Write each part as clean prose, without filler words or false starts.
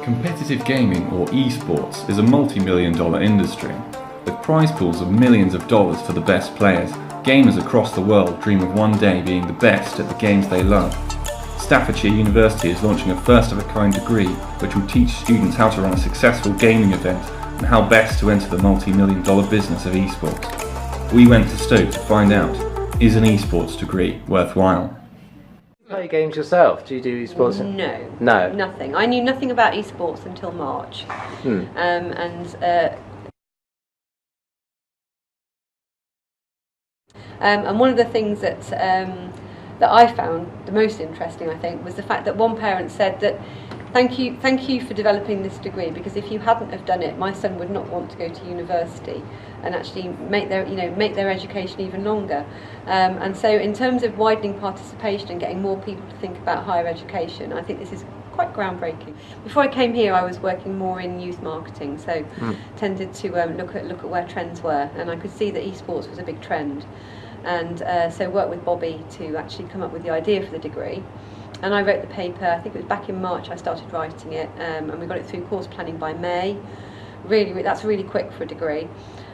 Competitive gaming, or esports, is a multi-million-dollar industry. With prize pools of millions of dollars for the best players, gamers across the world dream of one day being the best at the games they love. Staffordshire University is launching a first-of-a-kind degree which will teach students how to run a successful gaming event and how best to enter the multi-million-dollar business of esports. We went to Stoke to find out, is an esports degree worthwhile? Play games yourself? Do you do esports? No, nothing. I knew nothing about esports until March, and one of the things that that I found the most interesting, I think, was the fact that one parent said that thank you for developing this degree, because if you hadn't have done it, my son would not want to go to university and actually make their education even longer. And so in terms of widening participation and getting more people to think about higher education, I think this is quite groundbreaking. Before I came here, I was working more in youth marketing, so tended to look at where trends were, and I could see that esports was a big trend, and so worked with Bobby to actually come up with the idea for the degree. And I wrote the paper, I think it was back in March I started writing it, and we got it through course planning by May. Really, that's really quick for a degree.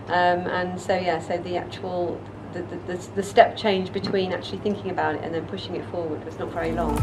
And so the actual, the step change between actually thinking about it and then pushing it forward was not very long.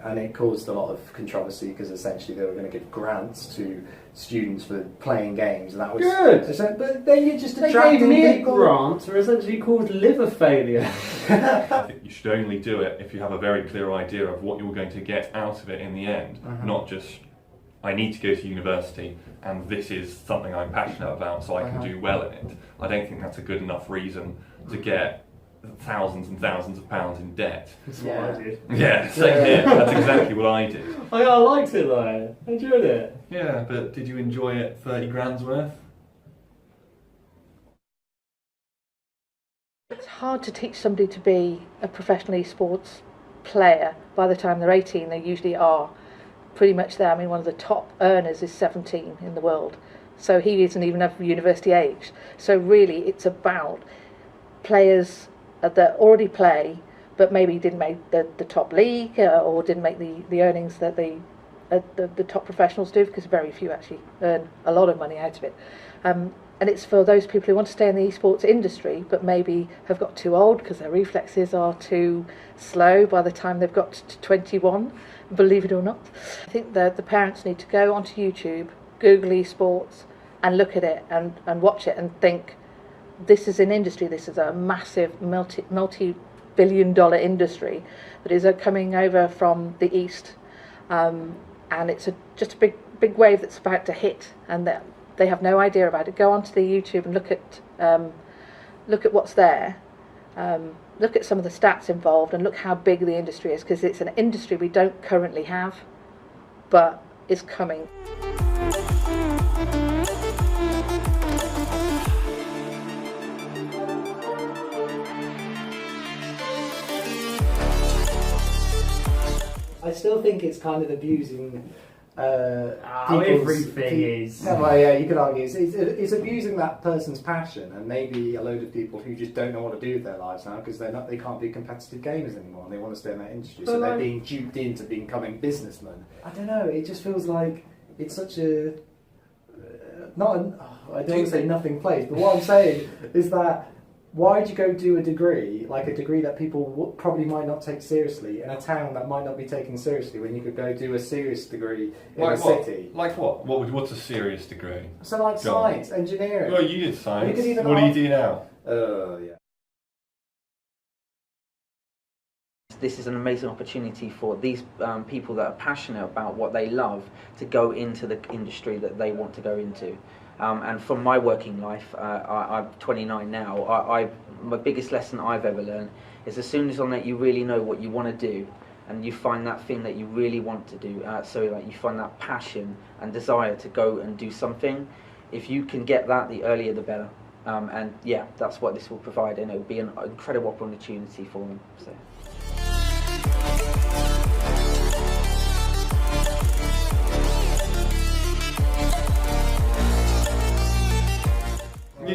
And it caused a lot of controversy because essentially they were going to give grants to students for playing games, and that was good. But then you're just They attracting gave me people. grants are essentially called liver failure. I think you should only do it if you have a very clear idea of what you're going to get out of it in the end, not just, I need to go to university and this is something I'm passionate about so I can do well in it. I don't think that's a good enough reason to get thousands and thousands of pounds in debt. That's what I did. Yeah, same here. That's exactly what I did. I liked it though. I enjoyed it. Yeah, but did you enjoy it 30 grand's worth? It's hard to teach somebody to be a professional esports player. By the time they're 18, they usually are pretty much there. I mean, one of the top earners is 17 in the world, so he isn't even of university age. So really, it's about players that already play, but maybe didn't make the top league or didn't make the earnings that the top professionals do, because very few actually earn a lot of money out of it. And it's for those people who want to stay in the esports industry, but maybe have got too old because their reflexes are too slow by the time they've got to 21, believe it or not. I think that the parents need to go onto YouTube, Google esports, and look at it and watch it and think, this is an industry, this is a massive multi-billion-dollar industry that is coming over from the east, and it's just a big wave that's about to hit, and that they have no idea about it. Go onto the YouTube and look at what's there, look at some of the stats involved, and look how big the industry is, because it's an industry we don't currently have, but is coming. I still think it's kind of abusing everything is. Well, yeah, you could argue it's abusing that person's passion, and maybe a load of people who just don't know what to do with their lives now because they can't be competitive gamers anymore and they want to stay in that industry, so they're being duped into becoming businessmen. I don't know. It just feels like it's such a I don't want to say nothing place, but what I'm saying is that, why'd you go do a degree, like a degree that people probably might not take seriously, in a town that might not be taken seriously, when you could go do a serious degree in a city? Like what? What's a serious degree? So like science, engineering. Well, you did science. You could even what do you do now? Yeah. This is an amazing opportunity for these people that are passionate about what they love to go into the industry that they want to go into. And from my working life, I'm 29 now, my biggest lesson I've ever learned is, as soon as you really know what you want to do, and you find that thing that you really want to do, so like you find that passion and desire to go and do something, if you can get that, the earlier the better. And yeah, that's what this will provide, and it will be an incredible opportunity for them. So.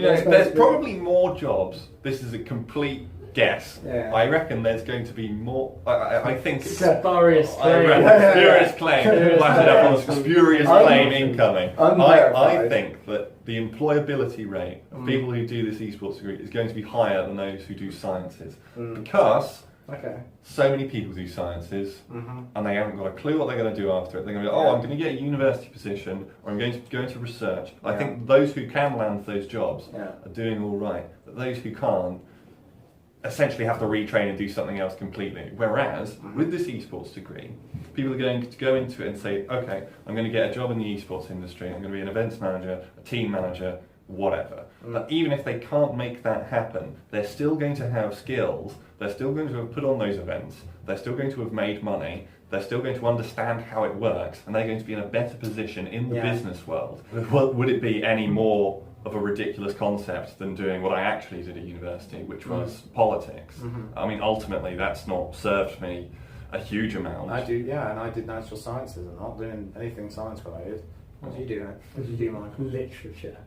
You know, there's probably more jobs. This is a complete guess. Yeah. I reckon there's going to be more. I think it's Spurious claim. Spurious claim. Flash it up on the spurious claim incoming. I think that the employability rate of people who do this esports degree is going to be higher than those who do sciences because so many people do sciences and they haven't got a clue what they're going to do after it. They're going to be, I'm going to get a university position or I'm going to go into research. I think those who can land those jobs are doing all right, but those who can't essentially have to retrain and do something else completely. Whereas with this esports degree, people are going to go into it and say, okay, I'm going to get a job in the esports industry, I'm going to be an events manager, a team manager, whatever. But even if they can't make that happen, they're still going to have skills, they're still going to have put on those events, they're still going to have made money, they're still going to understand how it works, and they're going to be in a better position in the business world. Would it be any more of a ridiculous concept than doing what I actually did at university, which was politics? I mean, ultimately, that's not served me a huge amount. I do, and I did natural sciences. I'm not doing anything science related. What do you do? What did you do, Michael? Literature.